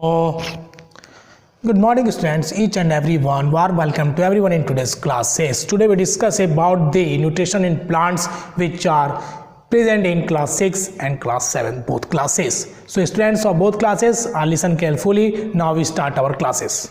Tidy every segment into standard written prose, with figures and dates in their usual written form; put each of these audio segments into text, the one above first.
Oh, good morning students, each and everyone. Warm welcome to everyone in today's classes. Today we discuss about the nutrition in plants which are present in class 6 and class 7, both classes. So students of both classes are listen carefully. Now we start our classes.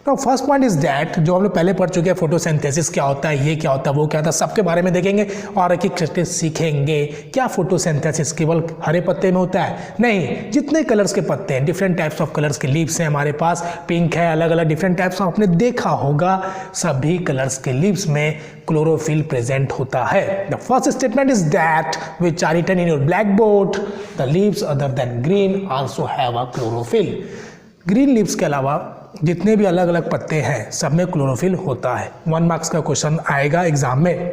तो first point is that जो हम लोग पहले पढ़ चुके हैं photosynthesis क्या होता है, ये क्या होता है, वो क्या होता है, सबके बारे में देखेंगे और एक एक सीखेंगे। क्या फोटोसिंथेसिस केवल हरे पत्ते में होता है? नहीं, जितने कलर्स के पत्ते हैं, डिफरेंट टाइप्स ऑफ कलर्स के लीव्स हैं हमारे पास, पिंक है, अलग अलग डिफरेंट टाइप्स आपने देखा होगा, सभी कलर्स के लीव्स में क्लोरोफिल प्रेजेंट होता है। The first statement is that which are written in your black board, the leaves other than green also have a chlorophyll. Green leaves के अलावा जितने भी अलग अलग पत्ते हैं सब में क्लोरोफिल होता है। 1 मार्क्स का क्वेश्चन आएगा एग्जाम में।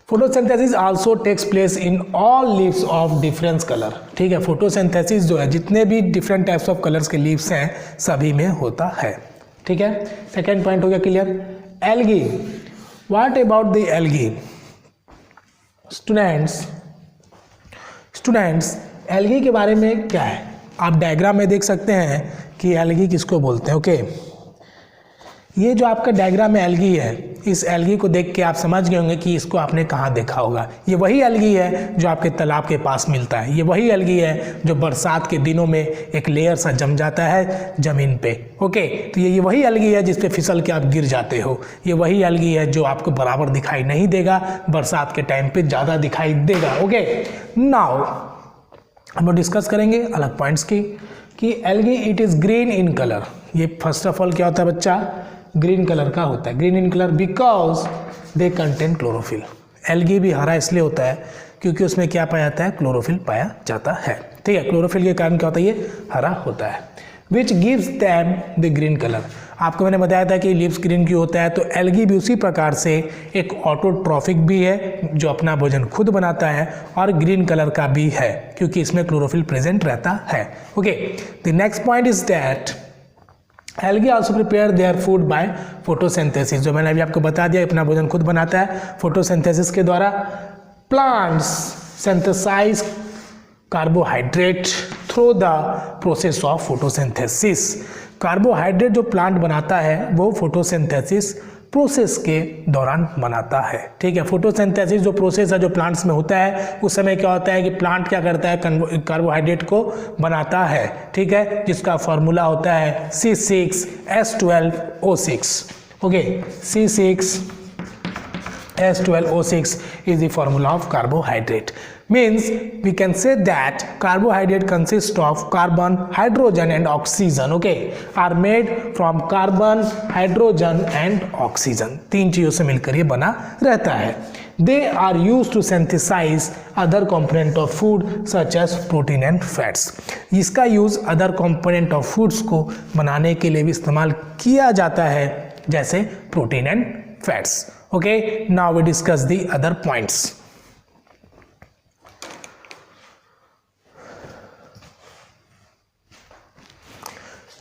Photosynthesis also takes place in all leaves of difference colour. ठीक है, फोटोसिंथेसिस जो है जितने भी डिफरेंट टाइप्स ऑफ कलर्स के लीव्स हैं सभी में होता है। ठीक है, सेकेंड पॉइंट हो गया clear. Algae, what about the algae? Students algae के बारे में क्या है? आप डायग्राम में देख सकते हैं कि एल्गी किसको बोलते हैं। ओके, ये जो आपका डायग्राम में एल्गी है, इस एल्गी को देख के आप समझ गए होंगे कि इसको आपने कहाँ देखा होगा। ये वही एल्गी है जो आपके तालाब के पास मिलता है। ये वही एल्गी है जो बरसात के दिनों में एक लेयर सा जम जाता है जमीन पे। ओके, तो ये वही एल्गी है जिस पे फिसल के आप गिर जाते हो। ये वही एल्गी है जो आपको बराबर दिखाई नहीं देगा, बरसात के टाइम पे ज़्यादा दिखाई देगा। ओके, नाउ हम लोग डिस्कस करेंगे अलग पॉइंट्स की कि algae it is green in colour. ये फर्स्ट ऑफ ऑल क्या होता है बच्चा? ग्रीन कलर का होता है। Green in colour because they contain chlorophyll. Algae भी हरा इसलिए होता है क्योंकि उसमें क्या पाया जाता है? क्लोरोफिल पाया जाता है। ठीक है, क्लोरोफिल के कारण क्या होता है? ये हरा होता है। Which gives them the green colour. आपको मैंने बताया था कि लीव्स ग्रीन क्यों होता है, तो एल्गी भी उसी प्रकार से एक ऑटोट्रॉफिक भी है जो अपना भोजन खुद बनाता है और ग्रीन कलर का भी है क्योंकि इसमें क्लोरोफिल प्रेजेंट रहता है। Okay, the next point is that algae also prepare their food by photosynthesis. जो मैंने अभी आपको बता दिया, अपना भोजन खुद बनाता है फोटोसिंथेसिस के द्वारा। Plants synthesise carbohydrate through the process of photosynthesis. Carbohydrate जो प्लांट बनाता है वो फोटोसिंथेसिस प्रोसेस के दौरान बनाता है। ठीक है, फोटोसिंथेसिस जो प्रोसेस है जो प्लांट्स में होता है उस समय क्या होता है कि प्लांट क्या करता है? कार्बोहाइड्रेट को बनाता है। ठीक है, जिसका फॉर्मूला होता है C6H12O6। Okay, C6H12O6 is the formula of carbohydrate. Means we can say that carbohydrate consists of carbon, hydrogen and oxygen. Okay, are made from carbon, hydrogen and oxygen. तीन चीजों से मिलकर ये बना रहता है। They are used to synthesize other component of food such as protein and fats. इसका use other component of foods को बनाने के लिए भी इस्तेमाल किया जाता है जैसे protein and fats. Okay, now we discuss the other points.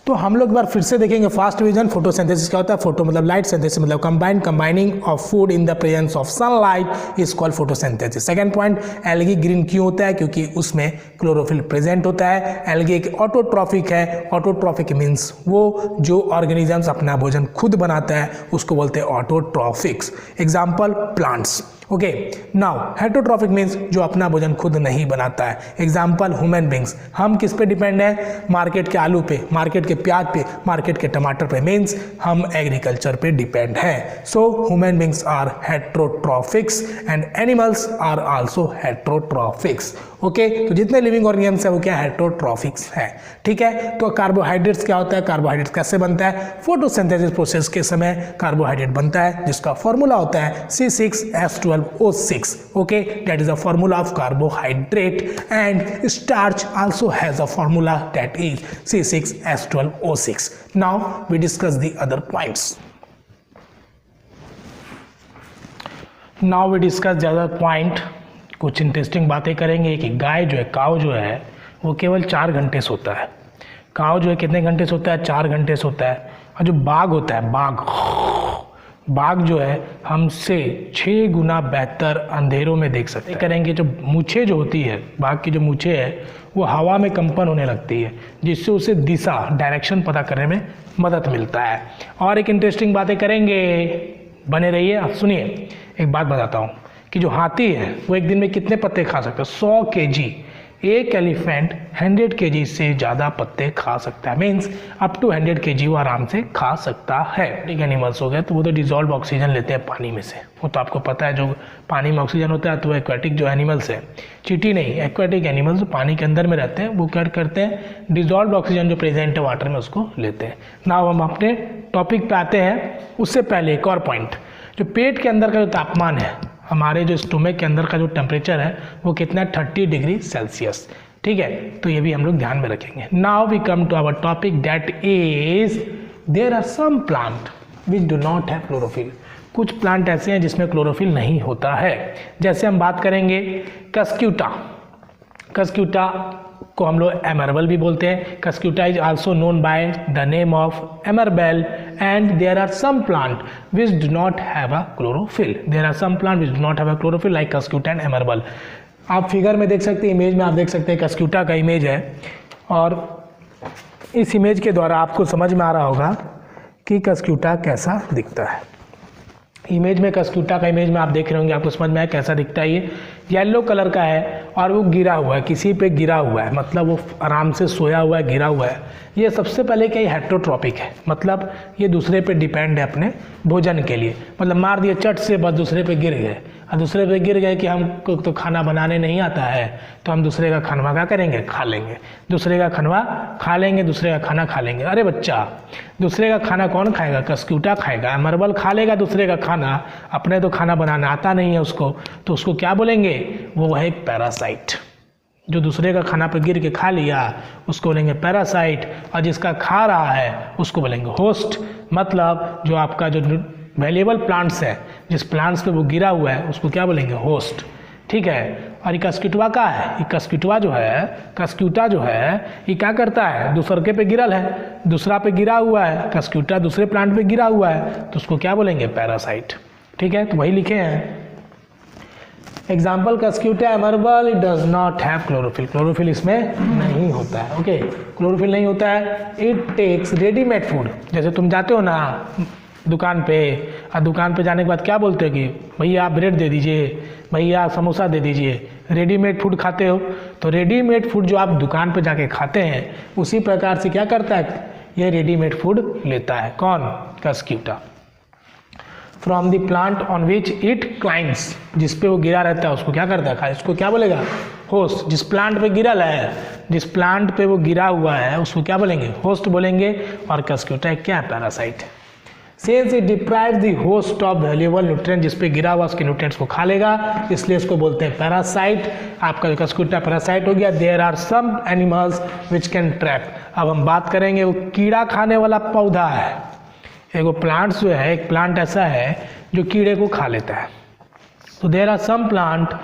तो हम लोग एक बार फिर से देखेंगे फास्ट डिवीजन। फोटोसिंथेसिस क्या होता है? फोटो मतलब लाइट, सिंथेसिस मतलब combining of food in the presence of sunlight is called photosynthesis. Second point, algae green क्यों होता है? क्योंकि उसमें क्लोरोफिल प्रेजेंट होता है। एल्गी एक ऑटोट्रॉफिक है। ऑटोट्रॉफिक मीन्स वो जो ऑर्गेनिजम्स अपना भोजन खुद बनाता है उसको बोलते हैं autotrophics. Example plants. Okay, now heterotrophic means जो अपना भोजन खुद नहीं बनाता है। Example human beings. हम किस पे डिपेंड है? मार्केट के आलू पे, मार्केट के प्याज पे, मार्केट के टमाटर पे। मीन्स हम एग्रीकल्चर पे डिपेंड है। So human beings are heterotrophics and animals are also heterotrophics. Okay, तो जितने लिविंग ऑर्गेनिजम्स है वो क्या? हेटरोट्रॉफिक्स है। ठीक है, तो कार्बोहाइड्रेट्स क्या होता है? कार्बोहाइड्रेट्स कैसे बनता है? फोटोसिंथेसिस प्रोसेस के समय कार्बोहाइड्रेट बनता है जिसका फॉर्मूला होता है C6H12O6. Okay, that is the formula of carbohydrate, and starch also has a formula that is C6H12O6. Now we discuss the other points. Now we discuss the other point. कुछ interesting बातें करेंगे कि गाय जो है, काव जो है वो केवल 4 घंटे सोता है। काव जो है कितने घंटे सोता है? 4 घंटे सोता है। और जो बाघ होता है, बाघ जो है हमसे 6 गुना बेहतर अंधेरों में देख सकते हैं। करेंगे जो मूछें जो होती है, बाघ की जो मूछें है वो हवा में कंपन होने लगती है, जिससे उसे दिशा डायरेक्शन पता करने में मदद मिलता है। और एक इंटरेस्टिंग बातें करेंगे, बने रहिए। आप सुनिए, एक बात बताता हूँ कि जो हाथी है वो एक दिन में कितने पत्ते खा सकता है? 100 kg। एक एलिफेंट 100 kg से ज़्यादा पत्ते खा सकता है, मीन्स अप टू 100 kg वो आराम से खा सकता है। ठीक, एनिमल्स हो गए तो वो तो डिजॉल्व ऑक्सीजन लेते हैं पानी में से, वो तो आपको पता है। जो पानी में ऑक्सीजन होता है तो एक्वेटिक जो एनिमल्स है, चींटी नहीं, एक्वेटिक एनिमल्स जो पानी के अंदर में रहते हैं वो क्या करते हैं, डिजॉल्व ऑक्सीजन जो प्रेजेंट है वाटर में उसको लेते हैं। नाउ हम अपने टॉपिक पे आते हैं। उससे पहले एक और पॉइंट, जो पेट के अंदर का जो तापमान है, हमारे जो स्टोमक के अंदर का जो टेम्परेचर है वो कितना, 30 डिग्री सेल्सियस। ठीक है, तो ये भी हम लोग ध्यान में रखेंगे। Now we come to our topic, that is there are some plant which do not have chlorophyll. कुछ प्लांट ऐसे हैं जिसमें क्लोरोफिल नहीं होता है। जैसे हम बात करेंगे कस्क्यूटा। कस्क्यूटा को हम लोग एमरबल भी बोलते हैं। Cuscuta is also known by the name of एमरबेल and there are some plant which do not have a chlorophyll. There are some plant which do not have a chlorophyll like cuscuta and एमरबल। आप figure में देख सकते हैं, image में आप देख सकते हैं कस्क्यूटा का इमेज है, और इस इमेज के द्वारा आपको समझ में आ रहा होगा कि कस्क्यूटा कैसा दिखता है। इमेज में कस्क्यूटा का इमेज में आप देख रहे होंगे, आपको समझ में आया कैसा दिखता है। ये येलो कलर का है और वो गिरा हुआ है, किसी पे गिरा हुआ है, मतलब वो आराम से सोया हुआ है, गिरा हुआ है। ये सबसे पहले क्या, हेटेरोट्रॉपिक है, मतलब ये दूसरे पे डिपेंड है अपने भोजन के लिए। मतलब मार दिए चट से, बस दूसरे पे गिर गए, और दूसरे पे गिर गए कि हमको तो खाना बनाने नहीं आता है, तो हम दूसरे का खाना क्या करेंगे, खा लेंगे। दूसरे का खाना खा लेंगे, दूसरे का खाना खा लेंगे। अरे बच्चा, दूसरे का खाना कौन खाएगा? कस्क्यूटा खाएगा। एमरबल खा लेगा दूसरे का खाना, अपने तो खाना बनाना आता नहीं है उसको, तो उसको क्या बोलेंगे? वो है एक पैरासाइट। जो दूसरे का खाना पर गिर के खा लिया उसको बोलेंगे पैरासाइट, और जिसका खा रहा है उसको बोलेंगे होस्ट। मतलब जो आपका जो वैल्यूएबल प्लांट्स है, जिस प्लांट्स पे वो गिरा हुआ है उसको क्या बोलेंगे? होस्ट। ठीक है, और ये कस्क्यूटवा का है, ये कस्क्यूटवा जो है, कस्क्यूटा जो है, ये क्या करता है? दूसरे पे गिरल है, दूसरा पे गिरा हुआ है, कस्क्यूटा दूसरे प्लांट पे गिरा हुआ है, तो उसको क्या बोलेंगे? पैरासाइट। ठीक है, तो वही लिखे हैं। एग्जाम्पल कस्क्यूटा एमरबल, it does not have chlorophyll. Chlorophyll इसमें नहीं होता है। ओके, क्लोरोफिल नहीं होता है। It takes readymade food. जैसे तुम जाते हो ना दुकान पे, और दुकान पे जाने के बाद क्या बोलते हो कि भैया आप ब्रेड दे दीजिए, भैया आप समोसा दे दीजिए, रेडीमेड फूड खाते हो। तो रेडीमेड फूड जो आप दुकान पे जाके खाते हैं, उसी प्रकार से क्या करता है? ये रेडीमेड फूड लेता है। कौन? Cuscuta. From the plant on which it climbs, जिस पे वो गिरा रहता है उसको क्या करता है? खा। इसको क्या बोलेगा? होस्ट। जिस प्लांट पे गिरल है, जिस प्लांट पे वो गिरा हुआ है उसको क्या बोलेंगे? होस्ट बोलेंगे। और कस्क्यूटा क्या है? Parasite. Since it deprive the host of valuable nutrient, जिस पे गिरा हुआ उसके न्यूट्रिएंट्स को खा लेगा, इसलिए इसको बोलते हैं पैरासाइट। आपका कस्क्यूटा पैरासाइट हो गया। There are some animals which can trap. अब हम बात करेंगे, वो कीड़ा खाने वाला पौधा है। एगो प्लांट्स जो है, एक प्लांट ऐसा है जो कीड़े को खा लेता है। तो there are some plant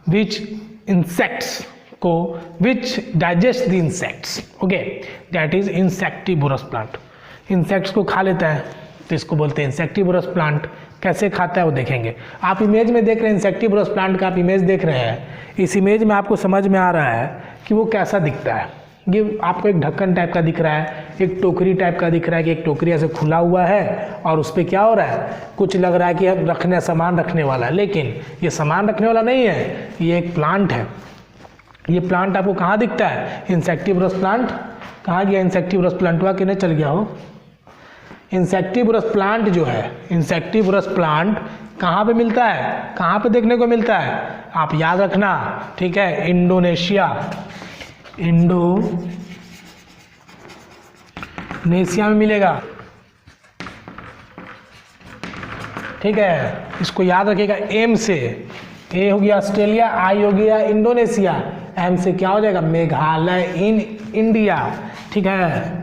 which insects को which digest the insects. Okay, that is insectivorous plant. Insects को खा लेता है, तो इसको बोलते हैं इंसेक्टिवोरस प्लांट। कैसे खाता है वो देखेंगे। आप इमेज में देख रहे हैं इंसेक्टिवोरस प्लांट का, आप इमेज देख रहे हैं। इस इमेज में आपको समझ में आ रहा है कि वो कैसा दिखता है। ये आपको एक ढक्कन टाइप का दिख रहा है, एक टोकरी टाइप का दिख रहा है कि एक टोकरी ऐसे खुला हुआ है और उस पर क्या हो रहा है? कुछ लग रहा है कि रखने सामान रखने वाला है, लेकिन ये सामान रखने वाला नहीं है, ये एक प्लांट है। ये प्लांट आपको कहाँ दिखता है? Insectivorous plant. कहाँ गया इंसेक्टिवोरस प्लांट? हुआ कि नहीं चल गया हो? इंसेक्टिवोरस प्लांट जो है, इंसेक्टिवोरस प्लांट कहाँ पे मिलता है? कहाँ पे देखने को मिलता है? आप याद रखना, ठीक है? इंडोनेशिया। इंडोनेशिया में मिलेगा। ठीक है, इसको याद रखिएगा। एम से, ए हो गया ऑस्ट्रेलिया, आई हो गया इंडोनेशिया, एम से क्या हो जाएगा? Meghalaya in India. ठीक है,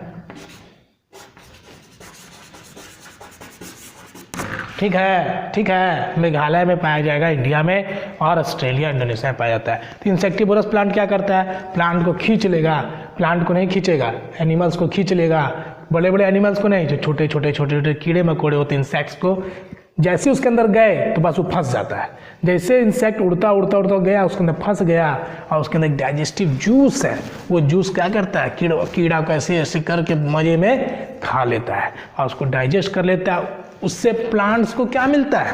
ठीक है, ठीक है। मेघालय में पाया जाएगा, इंडिया में, और ऑस्ट्रेलिया इंडोनेशिया में पाया जाता है। तो इंसेक्टिवोरस प्लांट क्या करता है? प्लांट को खींच लेगा। प्लांट को नहीं खींचेगा, एनिमल्स को खींच लेगा। बड़े बड़े एनिमल्स को नहीं, जो छोटे छोटे कीड़े मकोड़े होते हैं, इंसेक्ट्स को जैसे उसके अंदर गए तो बस वो फंस जाता है। जैसे इंसेक्ट उड़ता उड़ता उड़ता गया, उसके अंदर फंस गया और उसके अंदर डाइजेस्टिव जूस है, वो जूस क्या करता है, कीड़ा को ऐसे ऐसे करके मजे में खा लेता है और उसको डाइजेस्ट कर लेता है। उससे प्लांट्स को क्या मिलता है,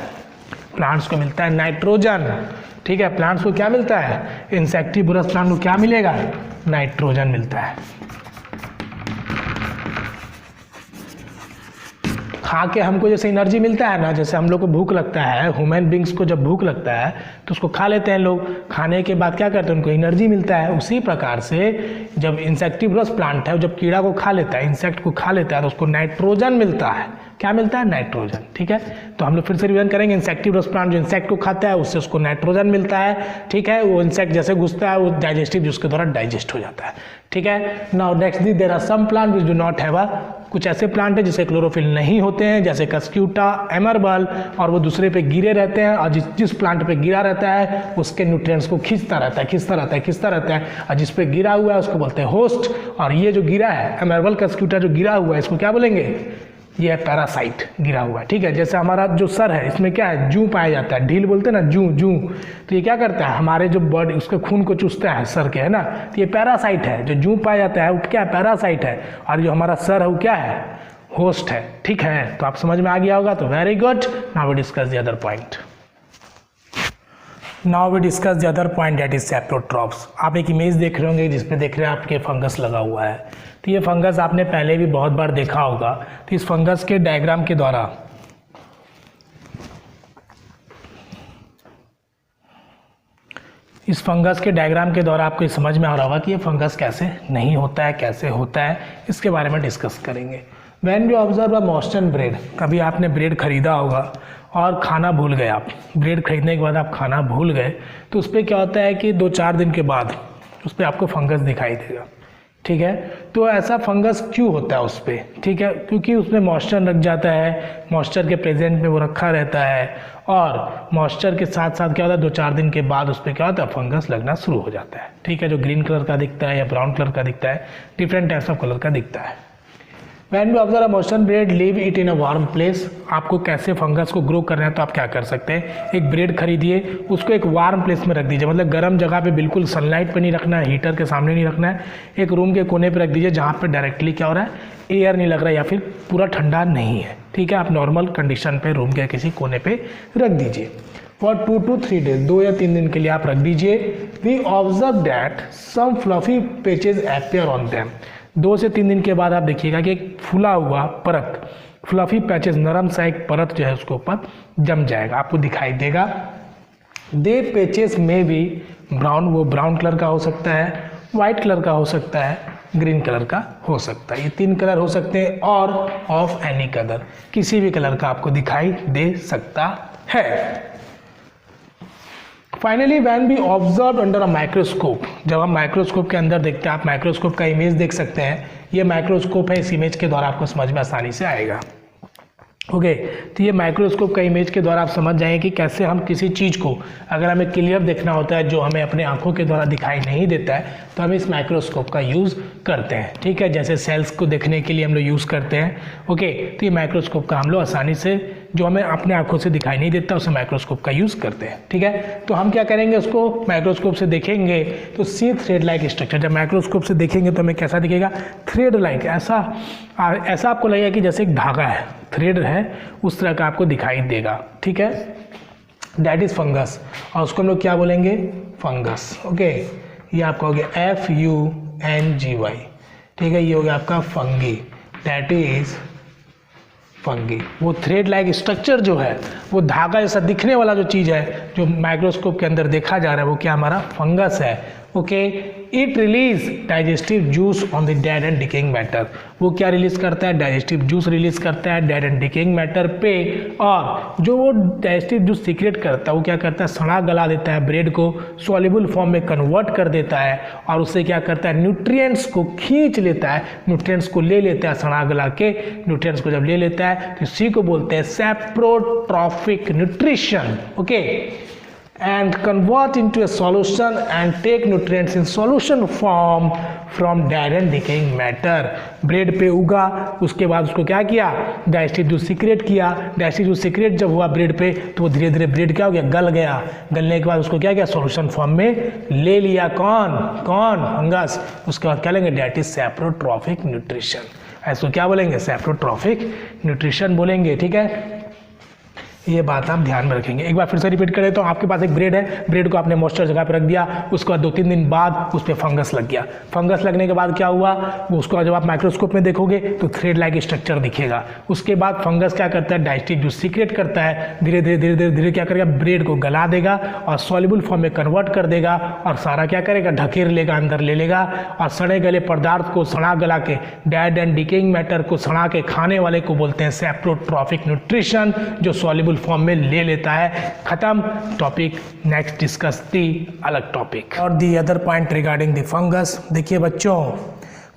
प्लांट्स को मिलता है नाइट्रोजन। ठीक है, प्लांट्स को क्या मिलता है, इंसेक्टिवोरस प्लांट को क्या मिलेगा, नाइट्रोजन मिलता है। खा के हमको जैसे एनर्जी मिलता है ना, जैसे हम लोग को भूख लगता है, ह्यूमन बींग्स को जब भूख लगता है तो उसको खा लेते हैं लोग, खाने के बाद क्या करते हैं, उनको एनर्जी मिलता है। उसी प्रकार से जब इंसेक्टिवरस प्लांट है, जब कीड़ा को खा लेता है, इंसेक्ट को खा लेता है, तो उसको नाइट्रोजन मिलता है। क्या मिलता है, नाइट्रोजन। ठीक है, तो हम लोग फिर से रिवीजन करेंगे। इंसेक्टिवरस प्लांट जो इंसेक्ट को खाता है उससे उसको नाइट्रोजन मिलता है। ठीक है, वो इंसेक्ट जैसे घुसता है वो डाइजेस्टिव जूस के द्वारा डाइजेस्ट हो जाता है। ठीक है, now next there are some plant which do not have a, कुछ ऐसे प्लांट है जिसे क्लोरोफिल नहीं होते हैं, जैसे कस्क्यूटा, एमरबल, और वो दूसरे पे गिरे रहते हैं और जिस प्लांट पे गिरा रहता है उसके न्यूट्रिएंट्स को खींचता रहता है और जिस पे गिरा हुआ है उसको बोलते हैं होस्ट। और ये जो गिरा है एमरबल कस्क्यूटा जो गिरा हुआ है इसको क्या बोलेंगे, ये है पैरासाइट, गिरा हुआ है। ठीक है, जैसे हमारा जो सर है इसमें क्या है, जू पाया जाता है, ढील बोलते हैं ना, जू। तो ये क्या करता है, हमारे जो बॉडी उसके खून को चूसता है सर के, है ना, तो ये पैरासाइट है। जो जू पाया जाता है वो क्या है, पैरासाइट है, और जो हमारा सर है वो क्या है, होस्ट है। ठीक है, तो आप समझ में आ गया होगा, तो very good. Now we discuss the other point. Now we discuss the other point, that is saprotrophs. आप एक इमेज देख रहे होंगे जिसमें देख रहे हैं आपके फंगस लगा हुआ है। तो ये फंगस आपने पहले भी बहुत बार देखा होगा। तो इस फंगस के डायग्राम के द्वारा आपको समझ में आ रहा होगा कि ये फंगस कैसे नहीं होता है, कैसे होता है, इसके बारे में डिस्कस करेंगे। When you observe a moistened bread, कभी आपने ब्रेड खरीदा होगा और खाना भूल गए आप, ब्रेड खरीदने के बाद आप खाना भूल गए, तो उस पर क्या होता है कि 2-4 दिन के बाद उस पर आपको फंगस दिखाई देगा। ठीक है, तो ऐसा फंगस क्यों होता है उस पर, ठीक है, क्योंकि उसमें मॉइस्चर लग जाता है, मॉइस्चर के प्रेजेंट में वो रखा रहता है, और मॉइस्चर के साथ साथ क्या होता है 2-4 दिन के बाद उस पर क्या होता है, फंगस लगना शुरू हो जाता है। ठीक है, जो ग्रीन कलर का दिखता है या ब्राउन कलर का दिखता है, डिफरेंट टाइप्स ऑफ कलर का दिखता है। When we observe a moistened bread, leave it in a warm place। आपको कैसे फंगस को ग्रो करना है तो आप क्या कर सकते हैं, एक ब्रेड खरीदिए, उसको एक वार्म प्लेस में रख दीजिए, मतलब गर्म जगह पे, बिल्कुल सनलाइट पे नहीं रखना है, हीटर के सामने नहीं रखना है, एक रूम के कोने पे रख दीजिए जहाँ पे डायरेक्टली क्या हो रहा है, एयर नहीं लग रहा है या फिर पूरा ठंडा नहीं है। ठीक है, आप नॉर्मल कंडीशन पे रूम के किसी कोने पे रख दीजिए फॉर 2 to 3 days, 2 या 3 दिन के लिए आप रख दीजिए। We observe that some fluffy patches appear on them. 2 से 3 दिन के बाद आप देखिएगा कि एक फूला हुआ परत, फ्लफी पैचेस, नरम सा एक परत जो है उसके ऊपर जम जाएगा, आपको दिखाई देगा। दे पैचेस में भी ब्राउन, वो ब्राउन कलर का हो सकता है, वाइट कलर का हो सकता है, ग्रीन कलर का हो सकता है, ये 3 कलर हो सकते हैं, और ऑफ एनी कलर, किसी भी कलर का आपको दिखाई दे सकता है। Finally when B observe under a microscope, जब हम माइक्रोस्कोप के अंदर देखते हैं, आप माइक्रोस्कोप का इमेज देख सकते हैं, ये माइक्रोस्कोप है, इस इमेज के द्वारा आपको समझ में आसानी से आएगा। ओके, तो ये माइक्रोस्कोप का इमेज के द्वारा आप समझ जाएंगे कि कैसे हम किसी चीज़ को, अगर हमें क्लियर देखना होता है जो हमें अपने आंखों के द्वारा दिखाई नहीं देता है, तो हम इस माइक्रोस्कोप का यूज़ करते हैं। ठीक है, जैसे सेल्स को देखने के लिए हम लोग यूज़ करते हैं। ओके, तो ये माइक्रोस्कोप का हम लोग आसानी से, जो हमें अपने आंखों से दिखाई नहीं देता, उसे माइक्रोस्कोप का यूज़ करते हैं। ठीक है, तो हम क्या करेंगे, उसको माइक्रोस्कोप से देखेंगे तो सी थ्रेड लाइक स्ट्रक्चर, जब माइक्रोस्कोप से देखेंगे तो हमें कैसा दिखेगा, थ्रेड लाइक, ऐसा आपको लगेगा कि जैसे एक धागा है, थ्रेड है, उस तरह का आपको दिखाई देगा। ठीक है, दैट इज फंगस, और उसको हम लोग क्या बोलेंगे, फंगस। ओके, ये आपका हो गया FUNGY। ठीक है, ये हो गया आपका फंगी, दैट इज फंगी। वो थ्रेड लाइक स्ट्रक्चर जो है, वो धागा जैसा दिखने वाला जो चीज़ है जो माइक्रोस्कोप के अंदर देखा जा रहा है, वो क्या हमारा फंगस है। Okay, it release digestive juice on the dead and decaying matter. वो क्या रिलीज करता है, डाइजेस्टिव जूस रिलीज करता है डेड एंड डिकेइंग मैटर पे, और जो वो डाइजेस्टिव जूस सीक्रेट करता है वो क्या करता है, सड़ा गला देता है, ब्रेड को सॉल्युबल फॉर्म में कन्वर्ट कर देता है, और उससे क्या करता है, न्यूट्रिएंट्स को खींच लेता है, न्यूट्रिएंट्स को ले लेता है, सड़ा गला के न्यूट्रिएंट्स को जब ले लेता है तो इसी को बोलते हैं saprotrophic nutrition. Okay, and convert into a solution and take nutrients in solution form from dead and decaying matter। Bread पे उगा, उसके बाद उसको क्या किया, डाइजेस्टिव जूस सीक्रेट किया। डाइजेस्टिव जूस सीक्रेट जब हुआ ब्रेड पे तो वो धीरे धीरे ब्रेड क्या हो गया, गल गया। गलने के बाद उसको क्या किया, सॉल्यूशन फॉर्म में ले लिया। कौन कौन, फंगस। उसके बाद क्या लेंगे, डेट इज सैप्रोट्रॉफिक न्यूट्रिशन। ऐसो क्या बोलेंगे, सैप्रोट्रॉफिक न्यूट्रिशन बोलेंगे। ठीक है, ये बात आप ध्यान में रखेंगे। एक बार फिर से रिपीट करें तो आपके पास एक ब्रेड है, ब्रेड को आपने मॉइस्चर जगह पर रख दिया, उसके बाद 2-3 दिन बाद उस पर फंगस लग गया। फंगस लगने के बाद क्या हुआ, उसको जब आप माइक्रोस्कोप में देखोगे तो थ्रेड लाइक स्ट्रक्चर दिखेगा। उसके बाद फंगस क्या करता है, डाइजेस्टिव जूस सीक्रेट करता है, धीरे धीरे धीरे धीरे धीरे क्या करेगा, ब्रेड को गला देगा और सॉल्युबल फॉर्म में कन्वर्ट कर देगा और सारा क्या करेगा, ढकेर लेगा, अंदर ले लेगा और सड़े गले पदार्थ को सड़ा गला के, डेड एंड डिकेइंग मैटर को सड़ा के खाने वाले को बोलते हैं सैप्रोट्रॉफिक न्यूट्रिशन, जो सॉल्युबल फॉर्म में ले लेता है। खत्म टॉपिक। नेक्स्ट डिस्कस दी अलग टॉपिक और the other point regarding the fungus. देखिए बच्चों,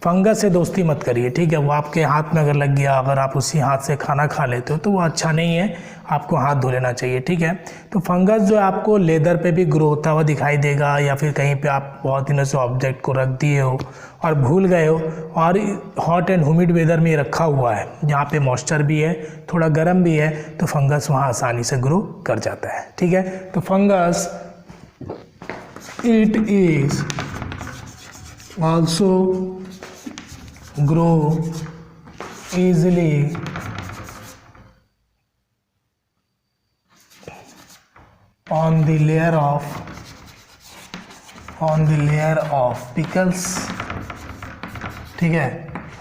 फंगस से दोस्ती मत करिए, ठीक है। वो आपके हाथ में अगर लग गया, अगर आप उसी हाथ से खाना खा लेते हो तो वो अच्छा नहीं है, आपको हाथ धो लेना चाहिए, ठीक है। तो फंगस जो है आपको लेदर पे भी ग्रो होता हुआ दिखाई देगा, या फिर कहीं पे आप बहुत दिनों से ऑब्जेक्ट को रख दिए हो और भूल गए हो और हॉट एंड ह्यूमिड वेदर में ये रखा हुआ है, जहाँ पे मॉइस्चर भी है, थोड़ा गर्म भी है, तो फंगस वहाँ आसानी से ग्रो कर जाता है, ठीक है। तो fungus it is also grow easily on the layer of pickles, ठीक है।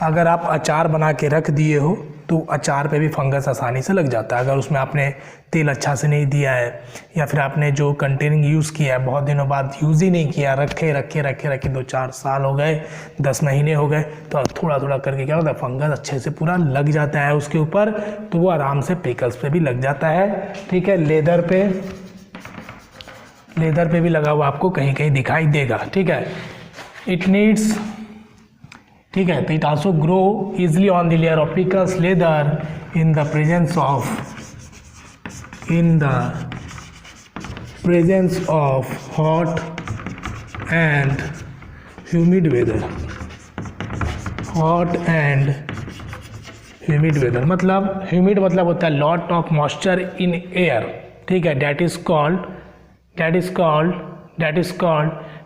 अगर आप अचार बना के रख दिए हो तो अचार पे भी फंगस आसानी से लग जाता है। अगर उसमें आपने तेल अच्छा से नहीं दिया है या फिर आपने जो कंटेनिंग यूज़ किया है बहुत दिनों बाद यूज़ ही नहीं किया, रखे 2-4 साल हो गए, 10 महीने हो गए, तो थोड़ा थोड़ा करके क्या होता है, फंगस अच्छे से पूरा लग जाता है उसके ऊपर, तो वो आराम से पिकल्स पे भी लग जाता है, ठीक है। लेदर पे भी लगा हुआ आपको कहीं कहीं दिखाई देगा, ठीक है। इट नीड्स, ठीक है। तो it also grow easily on the layer of pickles leather in the presence of hot and humid weather. मतलब ह्यूमिड मतलब होता है lot of moisture in air, ठीक है। That is called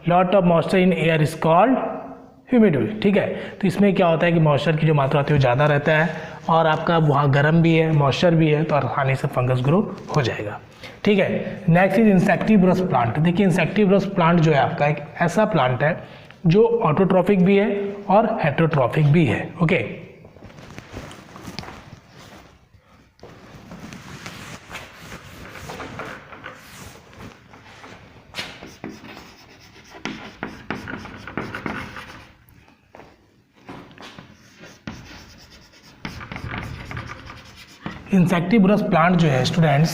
lot of moisture in air is called humid, ठीक है। तो इसमें क्या होता है कि मॉइस्चर की जो मात्रा होती है वो ज़्यादा रहता है और आपका वहाँ गर्म भी है, मॉइस्चर भी है, तो आसानी से फंगस ग्रो हो जाएगा, ठीक है। Next is insectivorous plant. देखिए इंसेक्टिवरस प्लांट जो है आपका एक ऐसा प्लांट है जो ऑटोट्रॉफिक भी है और हेटेरोट्रॉफिक भी है, ओके। इंसेक्टिवरस प्लांट जो है स्टूडेंट्स,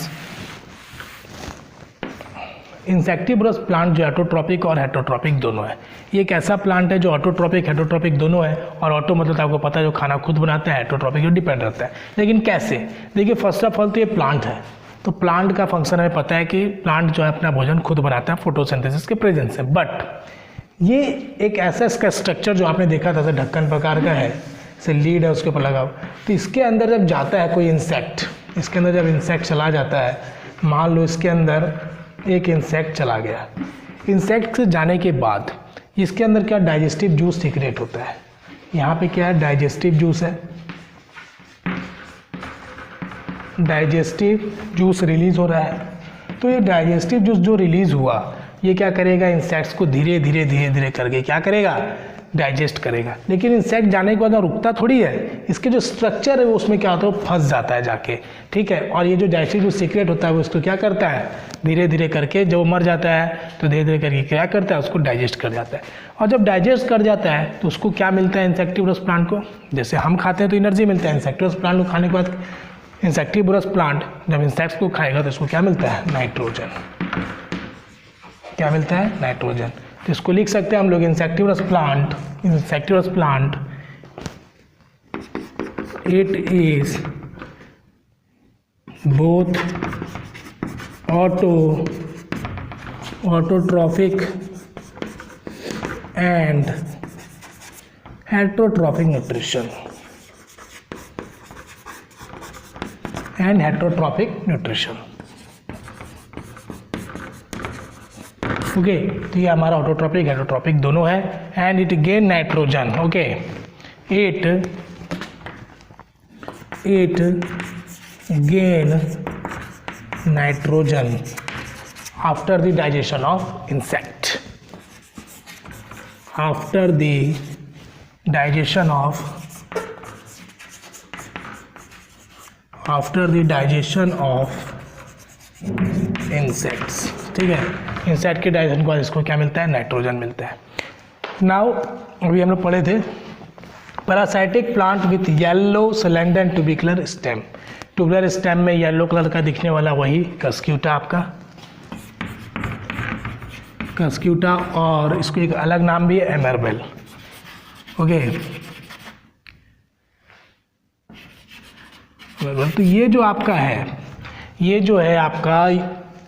इंसेक्टिवरस प्लांट जो ऑटोट्रॉपिक और हेटेरोट्रॉपिक दोनों है। ये एक ऐसा प्लांट है जो ऑटोट्रॉपिक हेटेरोट्रॉपिक दोनों है, और ऑटो मतलब आपको पता है जो खाना खुद बनाता है, हेटेरोट्रॉपिक जो डिपेंड रहता है। लेकिन कैसे, देखिए फर्स्ट ऑफ ऑल तो ये प्लांट है, तो प्लांट का फंक्शन हमें पता है कि प्लांट जो है अपना भोजन खुद बनाता है फोटोसिंथेसिस के प्रेजेंस से। बट ये एक ऐसा इसका स्ट्रक्चर जो आपने देखा था ढक्कन प्रकार का है, से लीड है उसके ऊपर लगा हुआ, तो इसके अंदर जब जाता है कोई इंसेक्ट, इसके अंदर जब इंसेक्ट चला जाता है, मान लो इसके अंदर एक इंसेक्ट चला गया, इंसेक्ट से जाने के बाद इसके अंदर क्या डाइजेस्टिव जूस सीक्रेट होता है। यहाँ पे क्या है, डाइजेस्टिव जूस है, डाइजेस्टिव जूस रिलीज हो रहा है। तो ये डाइजेस्टिव जूस जो रिलीज हुआ ये क्या करेगा, इंसेक्ट्स को धीरे धीरे करके क्या करेगा, डाइजेस्ट करेगा। लेकिन इंसेक्ट जाने के बाद रुकता थोड़ी है, इसके जो स्ट्रक्चर है वो उसमें क्या होता है, वो फंस जाता है जाके, ठीक है। और ये जो डाइजेस्टिव जो सीक्रेट होता है वो उसको क्या करता है, धीरे धीरे करके जब वो मर जाता है तो धीरे धीरे करके क्या करता है, उसको डाइजेस्ट कर जाता है। और जब डाइजेस्ट कर जाता है तो उसको क्या मिलता है इंसेक्टिवरस प्लांट को, जैसे हम खाते हैं तो एनर्जी मिलता है, इंसेक्टिवरस प्लांट को खाने के बाद इंसेक्टिवरस प्लांट जब इंसेक्ट्स को खाएगा तो उसको क्या मिलता है, नाइट्रोजन। क्या मिलता है, नाइट्रोजन। तो इसको लिख सकते हैं हम लोग insectivorous plant it is both autotrophic autotrophic and heterotrophic nutrition okay. तो ये हमारा ऑटोट्रॉपिक हेटरोट्रॉपिक दोनों है। And it gain nitrogen, okay, it gain nitrogen after the digestion of insect, after the digestion of insects, ठीक है। Insect के digestion के बाद इसको क्या मिलता है, नाइट्रोजन मिलता है। नाउ अभी हम लोग पढ़े थे parasitic plant with yellow cylinder and tubicular stem. Tubular stem में येलो कलर का दिखने वाला वही कस्क्यूटा आपका, कस्क्यूटा, और इसको एक अलग नाम भी है एमरबेल, ओके। तो ये जो आपका है, ये जो है आपका,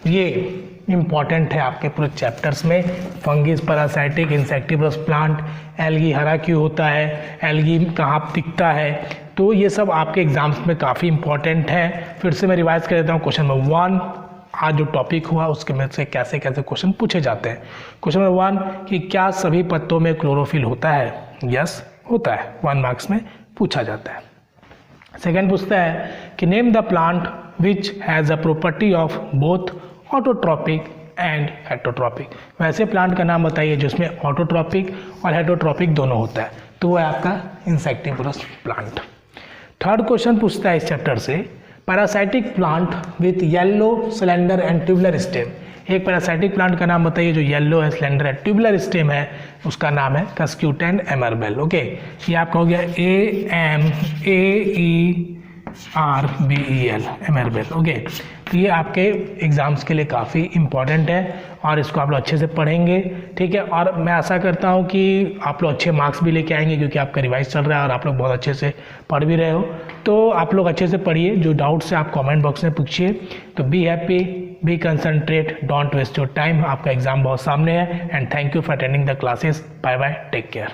ये इम्पॉर्टेंट है आपके पूरे चैप्टर्स में। Fungus, parasitic, insectivorous plant, algae हरा क्यों होता है, एल्गी कहाँ दिखता है, तो ये सब आपके एग्जाम्स में काफ़ी इंपॉर्टेंट है। फिर से मैं रिवाइज कर देता हूँ। क्वेश्चन नंबर 1 आज जो टॉपिक हुआ उसके में से कैसे कैसे क्वेश्चन पूछे जाते हैं। क्वेश्चन नंबर 1 कि क्या सभी पत्तों में क्लोरोफिल होता है? यस होता है, 1 मार्क्स में पूछा जाता है। सेकेंड पूछता है कि name the plant which has a property of both autotrophic and heterotrophic. वैसे प्लांट का नाम बताइए जिसमें ऑटोट्रॉपिक और हेटरोट्रॉपिक दोनों होता है, तो वो है आपका इंसेक्टिवरस प्लांट। थर्ड क्वेश्चन पूछता है इस चैप्टर से parasitic plant with yellow cylinder and tubular stem. एक पैरासाइटिक प्लांट का नाम बताइए जो येलो है, सिलेंडर है, ट्यूबुलर स्टेम है, उसका नाम है कस्क्यूटेंड एमरबेल, ओके। ये आपका हो गया AMAERBEL, एमरबेल, ओके। तो ये आपके एग्ज़ाम्स के लिए काफ़ी इम्पॉर्टेंट है और इसको आप लोग अच्छे से पढ़ेंगे, ठीक है। और मैं आशा करता हूँ कि आप लोग अच्छे मार्क्स भी लेके आएंगे क्योंकि आपका रिवाइज चल रहा है और आप लोग बहुत अच्छे से पढ़ भी रहे हो। तो आप लोग अच्छे से पढ़िए, जो डाउट्स है आप कमेंट बॉक्स में पूछिए। तो be happy, be concentrate, don't waste your time. आपका एग्ज़ाम बहुत सामने है and thank you for attending the classes. Bye bye, take care.